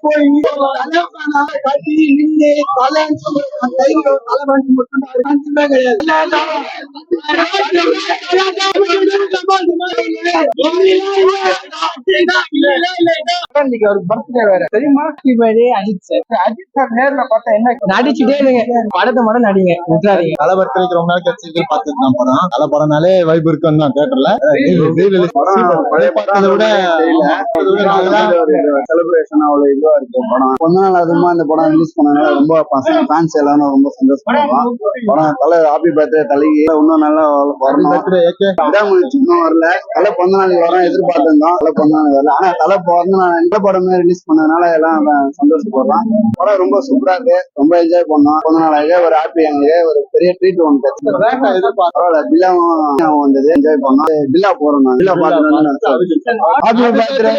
போய் கட்டி நின்று தலை மட்டும் கிடையாது. இன்னைக்கு ஒரு பர்த்டே வேற தெரியுமா? அஜித் சார். அஜித் சார் நேர்ல பார்த்தா என்ன நடிச்சுட்டே இருங்க, படத்தை மட்டும் நடிங்க, விட்டுறாதீங்க. தலை பர்த்டேக்கு ரொம்ப நாள் கட்சி பார்த்துட்டு தான் போறோம். தலை படம்னாலே வைப் இருக்குன்னு தான் தியேட்டர்ல. பழைய படத்தை விட செலிப்ரேஷன் அவ்வளவு இதுவா இருக்கு படம். கொஞ்ச நாள் அதுமா இந்த படம் ரிலீஸ் பண்ணனால ரொம்ப ஃபேன்ஸ் எல்லாரும் ரொம்ப சந்தோஷப்படுவாங்க. படம் தலை ஹாப்பி பர்த்டே தலைக்கு இன்னும் நல்லா வரணும். இன்னும் வரல. தலை பிறந்த நாளைக்கு வரோம் எதிர்பார்த்திருந்தோம். தலை பிறந்த நாள் வரல. ஆனா தலை பிறந்த நாள் நல்ல படமே ரிலீஸ் பண்ணதுனால எல்லாம் சந்தோஷப்படுறோம். படம் ரொம்ப சூப்பரா இருக்கு. ரொம்ப என்ஜாய் பண்ணோம். பிறந்த நாளைக்கு ஒரு ஹாப்பி, எங்களுக்கு ஒரு பெரிய ட்ரீட் ஒன்று கிடைச்சது. பரவாயில்ல, பில்லாவும் வந்தது, என்ஜாய் பண்ணோம். பில்லா போறோம். பில்லா பார்த்து ஹாப்பி பர்த்டே.